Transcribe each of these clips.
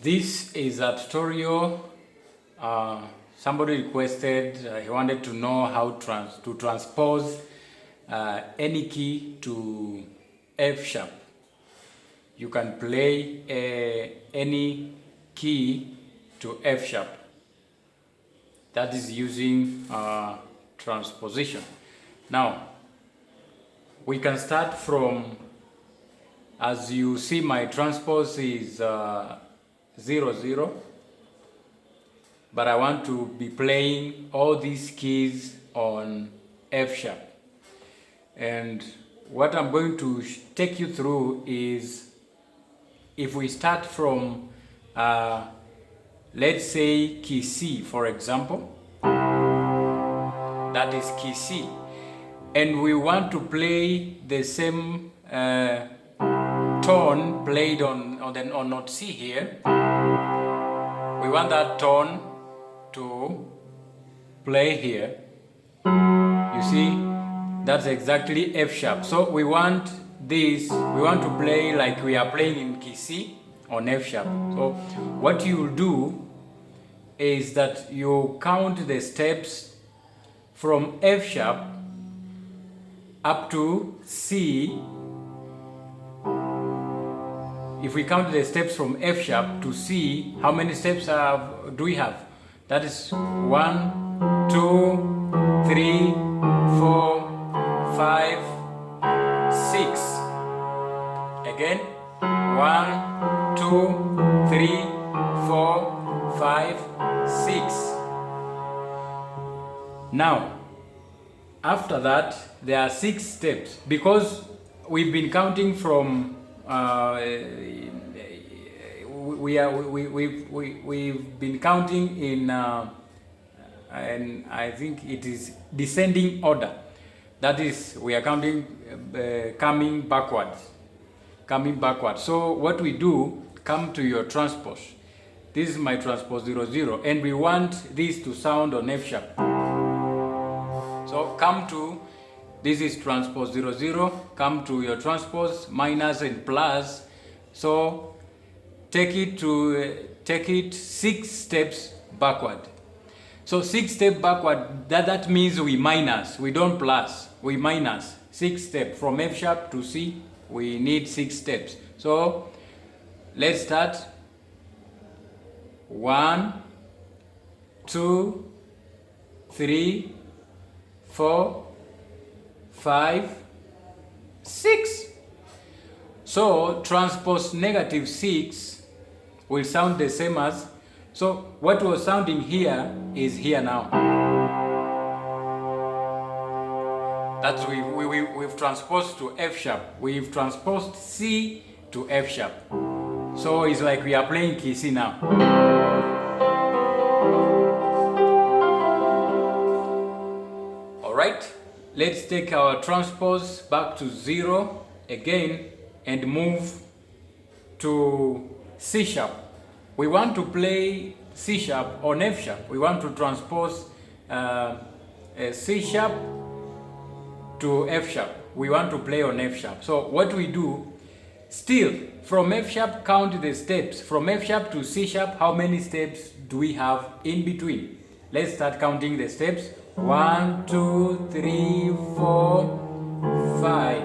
This is a tutorial. Somebody requested, he wanted to know how to transpose any key to F sharp. You can play any key to F sharp. That is using transposition. Now, we can start from, as you see, my transpose is 0, 0, but I want to be playing all these keys on F sharp. And what I'm going to take you through is, if we start from, let's say, key C, for example, that is key C, and we want to play the same tone played on note C here. We want that tone to play here. You see, that's exactly F sharp. So we want this, we want to play like we are playing in key C on F sharp. So what you will do is that you count the steps from F sharp up to C. If we count the steps from F sharp to C, how many steps do we have? That is 1, 2, 3, 4, 5, 6. Again, 1, 2, 3, 4, 5, 6. Now, after that, there are 6 steps, because we've been counting from we've been counting in and I think it is descending order. That is, we are counting coming backwards. So what we do, come to your transpose. This is my transpose 0, 0, and we want this to sound on F sharp. So come to, this is transpose 0, 0, come to your transpose, minus and plus. So take it 6 steps backward. So 6 steps backward, that means we minus, we don't plus, we minus 6 steps. From F sharp to C, we need 6 steps. So let's start. 1, 2, 3, 4, 5, 6. So transpose negative 6 will sound the same as, so what was sounding here is here now. That's we've transposed to F sharp. We've transposed C to F sharp. So it's like we are playing key C now. All right, let's take our transpose back to 0 again and move to C sharp. We want to play C sharp on F sharp. We want to transpose C sharp to F sharp. We want to play on F sharp. So what we do, still from F sharp, count the steps. From F sharp to C sharp, how many steps do we have in between? Let's start counting the steps. 1, 2, 3, 4, 5.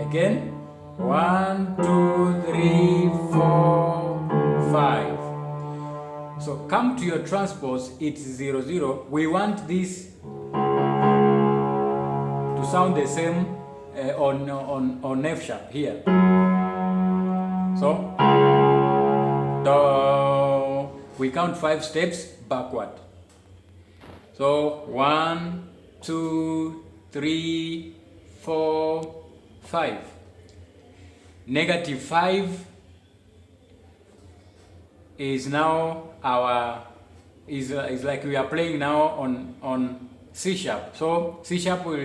Again. 1, 2, 3, 4, 5. So come to your transpose, it's 0, 0. We want this to sound the same on F sharp here. So we count 5 steps backward. So 1, 2, 3, 4, 5. Negative 5 is now is like we are playing now on C sharp. So C sharp will,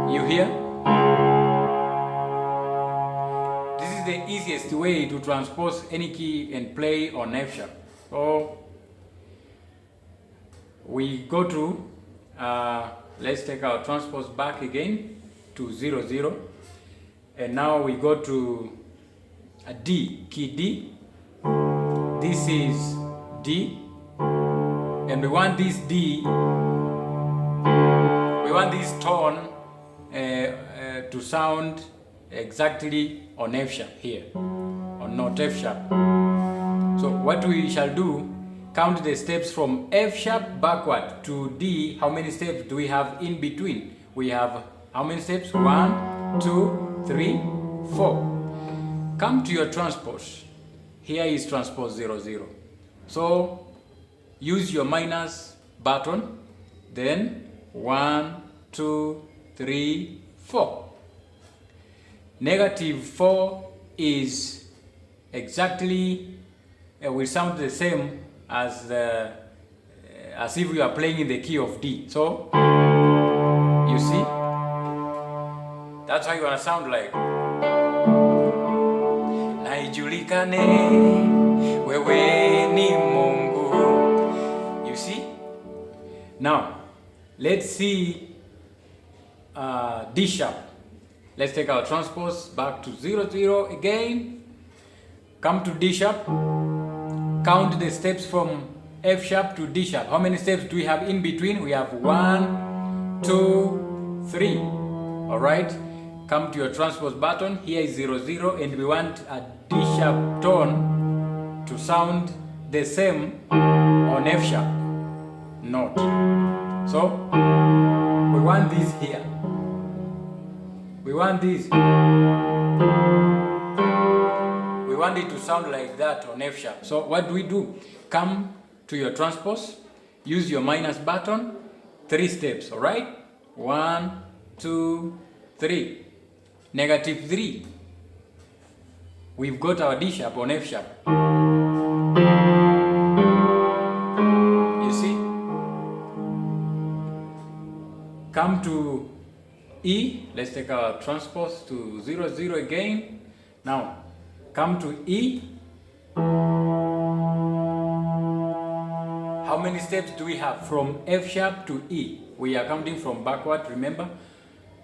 you hear? This is the easiest way to transpose any key and play on F sharp. So we go to, let's take our transpose back again to 0, 0. And now we go to a D, key D. This is D. And we want this D, we want this tone to sound exactly on F sharp here, on not F sharp. So what we shall do, count the steps from F sharp backward to D. How many steps do we have in between? We have how many steps? 1, 2, 3, 4. Come to your transpose. Here is transpose 0, 0. So use your minus button, then 1, 2, 3, 4. -4 is exactly will sound the same as if you are playing in the key of D. So you see, that's how you wanna sound like. Naijulikane wewe ni Mungu. You see? Now let's see D sharp. Let's take our transpose back to 0, 0 again. Come to D sharp. Count the steps from F sharp to D sharp. How many steps do we have in between? We have 1, 2, 3. All right. Come to your transpose button. Here is 0, 0, and we want a D sharp tone to sound the same on F sharp note. So we want this here. We want this. We want it to sound like that on F sharp. So what do? Come to your transpose, use your minus button, 3 steps, all right? 1, 2, 3. -3. We've got our D sharp on F sharp. You see? Come to E. Let's take our transpose to 0, 0 again. Now, come to E. How many steps do we have from F sharp to E? We are counting from backward, remember?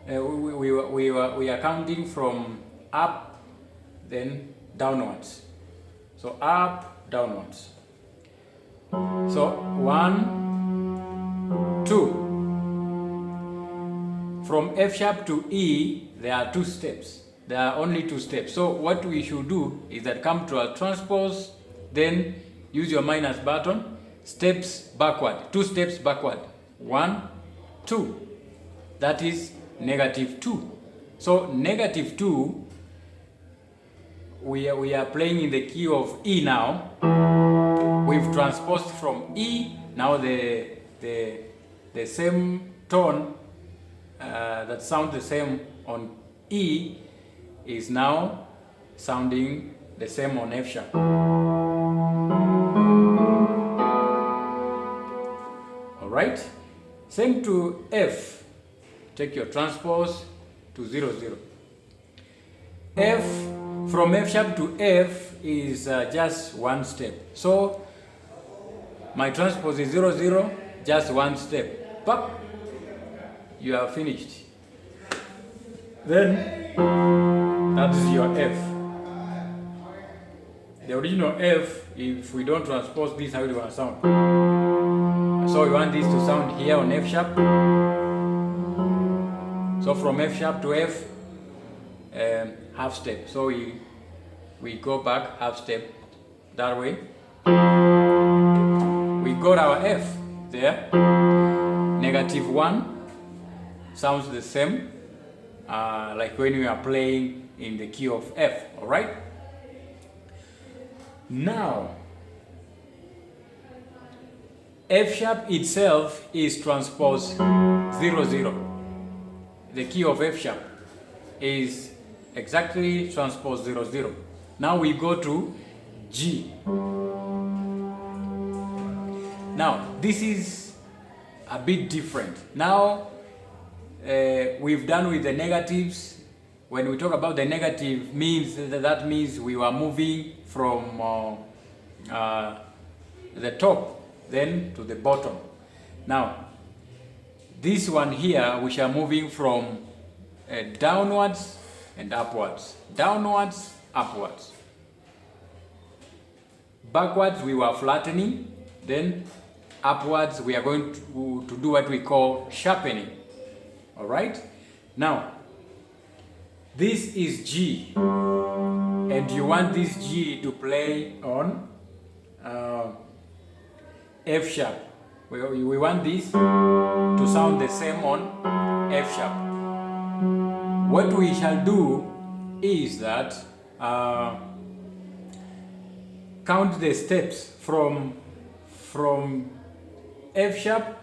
We are counting from up, then downwards. So up, downwards. So 1, 2. From F sharp to E, there are 2 steps. There are only 2 steps. So what we should do is that come to our transpose, then use your minus button, steps backward, 2 steps backward. 1, 2. That is -2. So -2, we are playing in the key of E now. We've transposed from E. Now the same tone that sounds the same on E is now sounding the same on F sharp. All right. Same to F. Take your transpose to 0, 0. F, from F sharp to F is just 1 step. So my transpose is 0, 0, just 1 step. Pop, you are finished. Then that is your F. The original F, if we don't transpose this, how do you want to sound? So we want this to sound here on F sharp. So from F sharp to F, half step. So we go back half step that way. We got our F there. -1 sounds the same like when we are playing in the key of F. All right. Now F sharp itself is transpose 0, 0. The key of F sharp is exactly transpose 0, 0. Now we go to G. Now this is a bit different. Now we've done with the negatives. When we talk about the negative, means that means we were moving from the top then to the bottom. Now this one here, we are moving from downwards and upwards. Downwards, upwards. Backwards we were flattening, then upwards we are going to do what we call sharpening. Alright? Now, this is G, and you want this G to play on F sharp. We want this to sound the same on F sharp. What we shall do is that count the steps from F sharp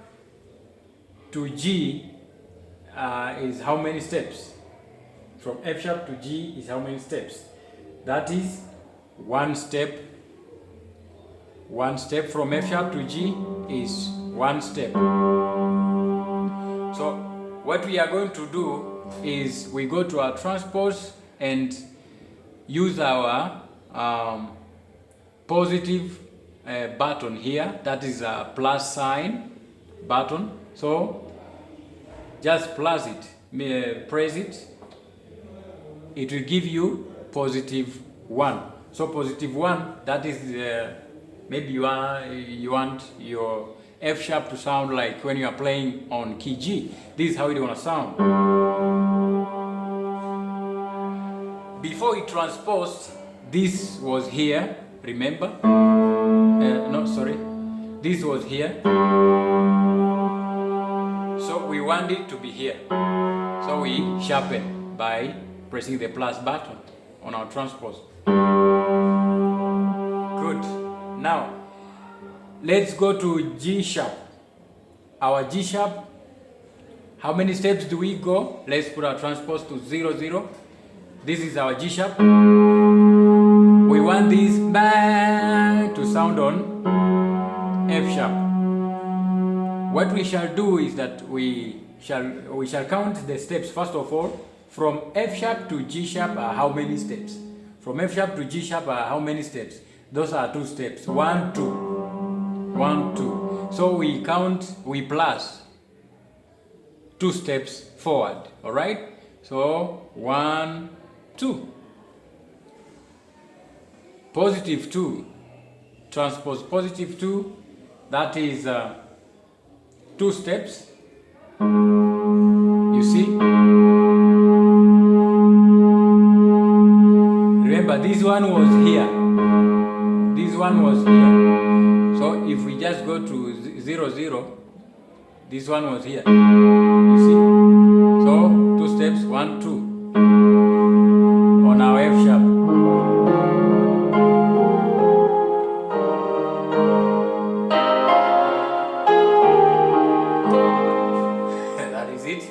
to G is how many steps? From F sharp to G is how many steps? That is one step. One step from F sharp to G is one step. So what we are going to do is we go to our transpose and use our positive button here. That is a plus sign button. So just plus it, press it. It will give you positive 1. So positive 1, that is maybe you want your F sharp to sound like when you are playing on key G. This is how it gonna sound. Before it transposed, this was here, remember? No, sorry. This was here. So we want it to be here. So we sharpen by pressing the plus button on our transpose. Good. Now, let's go to G sharp. Our G sharp, how many steps do we go? Let's put our transpose to 0, 0. This is our G sharp. We want this bang to sound on F sharp. What we shall do is that we shall count the steps. First of all, from F sharp to G sharp are how many steps? From F sharp to G sharp are how many steps? Those are 2 steps. 1, 2. 1, 2. So we count, we plus 2 steps forward. Alright? So 1, 2. Positive 2. Transpose positive 2. That is 2 steps. You see? Remember, this one was here. This one was here. So if we just go to 0, 0, this one was here. You see? So 2 steps, 1, 2 on our F sharp. That is it.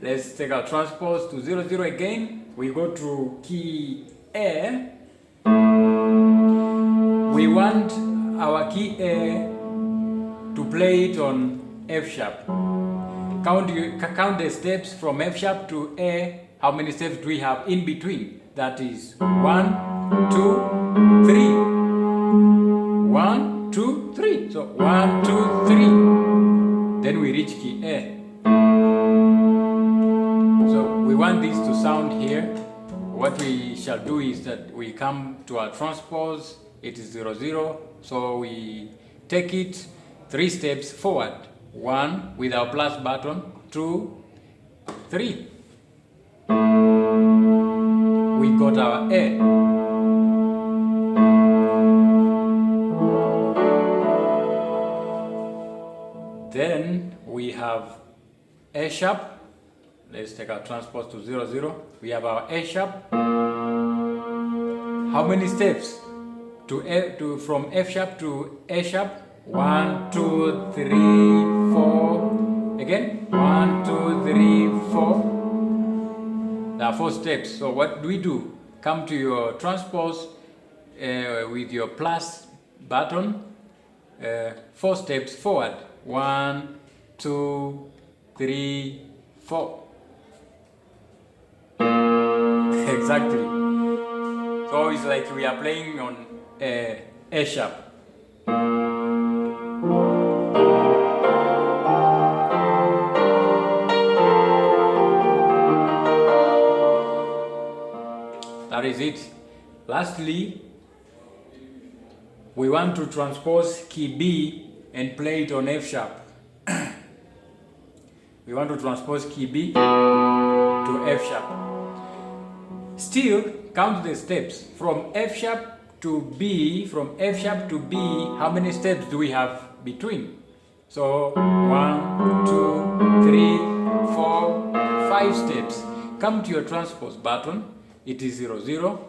Let's take our transpose to 0, 0 again. We go to key A. We want our key A to play it on F sharp. Count the steps from F sharp to A. How many steps do we have in between? That is 1, 2, 3. 1, 2, 3. So 1, 2, 3. Then we reach key A. So we want this to sound here. What we shall do is that we come to our transpose. It is 0, 0. So we take it 3 steps forward. 1 with our plus button. 2, 3. We got our A. Then we have A sharp. Let's take our transpose to 0, 0. We have our A sharp. How many steps? From F sharp to A sharp? 1, 2, 3, 4. Again? 1, 2, 3, 4. There are 4 steps. So what do we do? Come to your transpose with your plus button. 4 steps forward. 1, 2, 3, 4. Exactly. So it's like we are playing on A sharp. That is it. Lastly, we want to transpose key B and play it on F sharp. We want to transpose key B to F sharp. Still, count the steps. From F sharp to B, from F sharp to B, how many steps do we have between? So 1, 2, 3, 4, 5 steps. Come to your transpose button. It is 0, 0.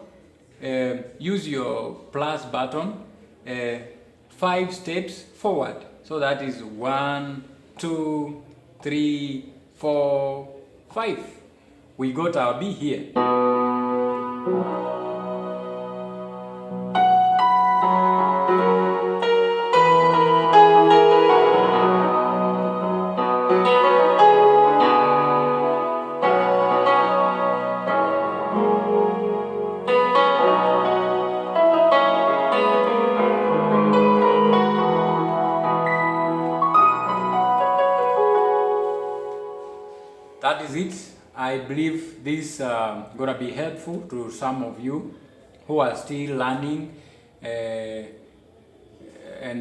Use your plus button. 5 steps forward. So that is 1, 2, 3, 4, 5. We got our B here. That is it. I believe this gonna be helpful to some of you who are still learning and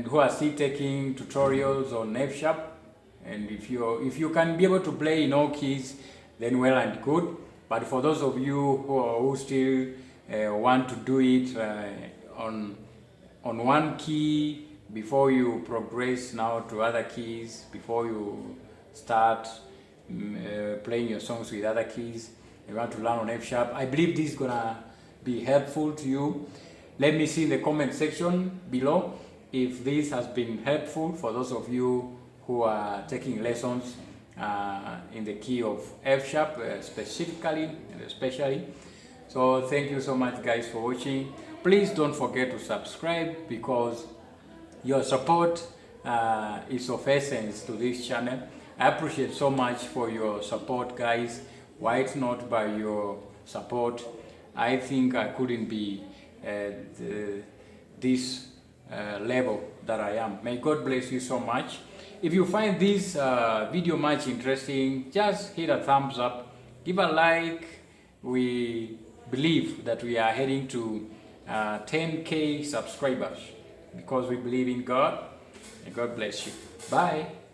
who are still taking tutorials on F sharp. And if you can be able to play in all keys, then well and good. But for those of you who still want to do it on one key before you progress now to other keys, before you start playing your songs with other keys, you want to learn on F sharp, I believe this is gonna be helpful to you. Let me see in the comment section below if this has been helpful for those of you who are taking lessons in the key of F sharp specifically and especially. So thank you so much guys for watching. Please don't forget to subscribe because your support is of essence to this channel. I appreciate so much for your support guys. Why it's not by your support, I think I couldn't be at this level that I am. May God bless you so much. If you find this video much interesting, just hit a thumbs up, give a like. We believe that we are heading to 10K subscribers because we believe in God. And God bless you. Bye.